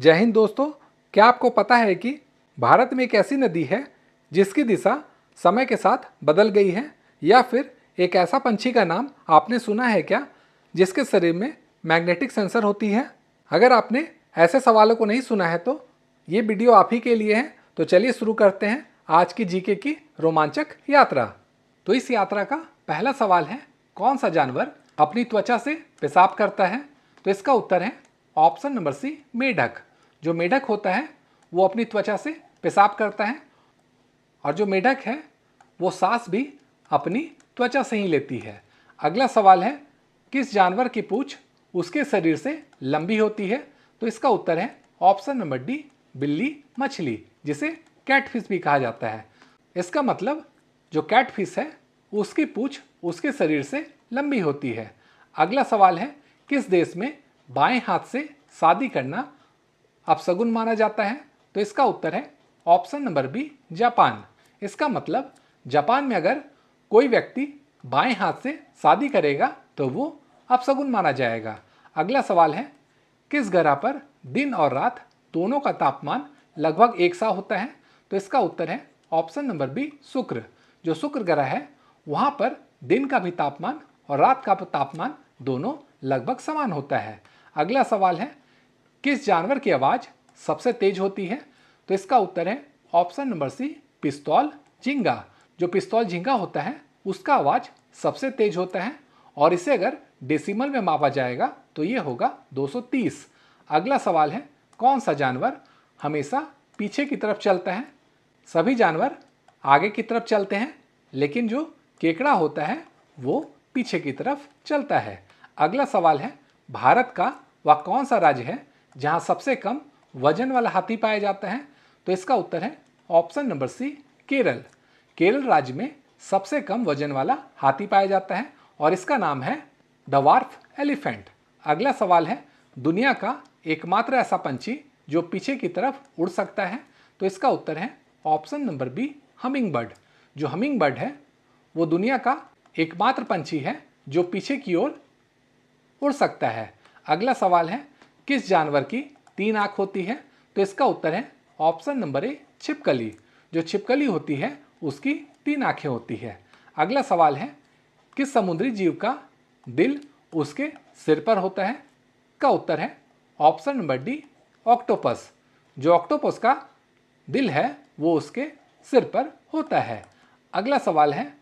जय हिंद दोस्तों। क्या आपको पता है कि भारत में एक ऐसी नदी है जिसकी दिशा समय के साथ बदल गई है? या फिर एक ऐसा पंछी का नाम आपने सुना है क्या जिसके शरीर में मैग्नेटिक सेंसर होती है? अगर आपने ऐसे सवालों को नहीं सुना है तो ये वीडियो आप ही के लिए है। तो चलिए शुरू करते हैं आज की जीके की रोमांचक यात्रा। तो इस यात्रा का पहला सवाल है, कौन सा जानवर अपनी त्वचा से पेशाब करता है? तो इसका उत्तर है ऑप्शन नंबर सी, मेढक। जो मेढक होता है वो अपनी त्वचा से पेशाब करता है और जो मेढक है वो सांस भी अपनी त्वचा से ही लेती है। अगला सवाल है, किस जानवर की पूंछ उसके शरीर से लंबी होती है? तो इसका उत्तर है ऑप्शन नंबर डी, बिल्ली मछली, जिसे कैटफिश भी कहा जाता है। इसका मतलब जो कैटफिश है उसकी पूंछ उसके शरीर से लंबी होती है। अगला सवाल है, किस देश में बाएं हाथ से शादी करना अपशगुन माना जाता है? तो इसका उत्तर है ऑप्शन नंबर बी, जापान। इसका मतलब जापान में अगर कोई व्यक्ति बाएं हाथ से शादी करेगा तो वो अपशगुन माना जाएगा। अगला सवाल है, किस ग्रह पर दिन और रात दोनों का तापमान लगभग एक सा होता है? तो इसका उत्तर है ऑप्शन नंबर बी, शुक्र। जो शुक्र ग्रह है वहाँ पर दिन का भी तापमान और रात का तापमान दोनों लगभग समान होता है। अगला सवाल है, किस जानवर की आवाज़ सबसे तेज होती है? तो इसका उत्तर है ऑप्शन नंबर सी, पिस्तौल झींगा। जो पिस्तौल झींगा होता है उसका आवाज़ सबसे तेज होता है और इसे अगर डेसिमल में मापा जाएगा तो ये होगा 230। अगला सवाल है, कौन सा जानवर हमेशा पीछे की तरफ चलता है? सभी जानवर आगे की तरफ चलते हैं लेकिन जो केकड़ा होता है वो पीछे की तरफ चलता है। अगला सवाल है, भारत का वह कौन सा राज्य है जहां सबसे कम वजन वाला हाथी पाया जाता है? तो इसका उत्तर है option number C, Kerala. Kerala राज्य में सबसे कम वजन वाला हाथी पाया जाता है और इसका नाम है डवार्फ एलिफेंट। अगला सवाल है, दुनिया का एकमात्र ऐसा पंछी जो पीछे की तरफ उड़ सकता है? तो इसका उत्तर है option number B, hummingbird. जो हमिंग बर्ड है वो दुनिया का एकमात्र पंछी है जो पीछे की ओर उड़ सकता है। अगला सवाल है, किस जानवर की 3 आँख होती है? तो इसका उत्तर है ऑप्शन नंबर ए, छिपकली। जो छिपकली होती है उसकी 3 आँखें होती है। अगला सवाल है, किस समुद्री जीव का दिल उसके सिर पर होता है? का उत्तर है ऑप्शन नंबर डी, ऑक्टोपस। जो ऑक्टोपस का दिल है वो उसके सिर पर होता है। अगला सवाल है,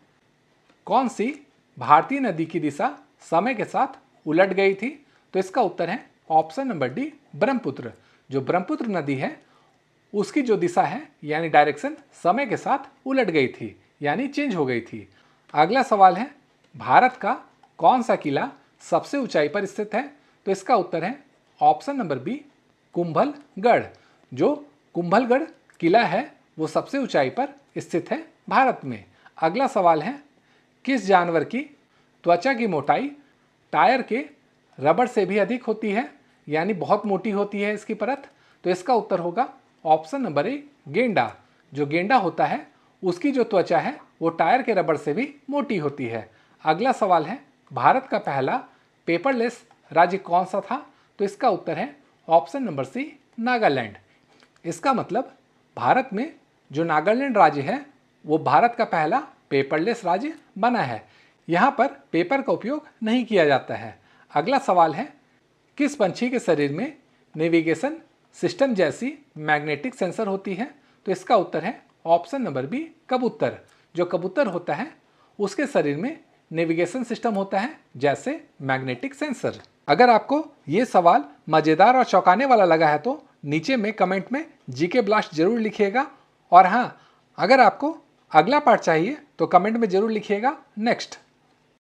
कौन सी भारतीय नदी की दिशा समय के साथ उलट गई थी? तो इसका उत्तर है ऑप्शन नंबर डी, ब्रह्मपुत्र। जो ब्रह्मपुत्र नदी है उसकी जो दिशा है यानी डायरेक्शन समय के साथ उलट गई थी यानी चेंज हो गई थी। अगला सवाल है, भारत का कौन सा किला सबसे ऊंचाई पर स्थित है? तो इसका उत्तर है ऑप्शन नंबर बी, कुंभलगढ़। जो कुंभलगढ़ किला है वो सबसे ऊंचाई पर स्थित है भारत में। अगला सवाल है, किस जानवर की त्वचा की मोटाई टायर के रबड़ से भी अधिक होती है यानी बहुत मोटी होती है इसकी परत? तो इसका उत्तर होगा ऑप्शन नंबर ए, गेंडा। जो गेंडा होता है उसकी जो त्वचा है वो टायर के रबड़ से भी मोटी होती है। अगला सवाल है, भारत का पहला पेपरलेस राज्य कौन सा था? तो इसका उत्तर है ऑप्शन नंबर सी, नागालैंड। इसका मतलब भारत में जो नागालैंड राज्य है वो भारत का पहला पेपरलेस राज्य बना है। यहाँ पर पेपर का उपयोग नहीं किया जाता है। अगला सवाल है, किस पंछी के शरीर में नेविगेशन सिस्टम जैसी मैग्नेटिक सेंसर होती है? तो इसका उत्तर है ऑप्शन नंबर बी, कबूतर। जो कबूतर होता है उसके शरीर में नेविगेशन सिस्टम होता है जैसे मैग्नेटिक सेंसर। अगर आपको ये सवाल मज़ेदार और चौंकाने वाला लगा है तो नीचे में कमेंट में जीके ब्लास्ट जरूर लिखिएगा। और हाँ, अगर आपको अगला पार्ट चाहिए तो कमेंट में जरूर लिखिएगा नेक्स्ट।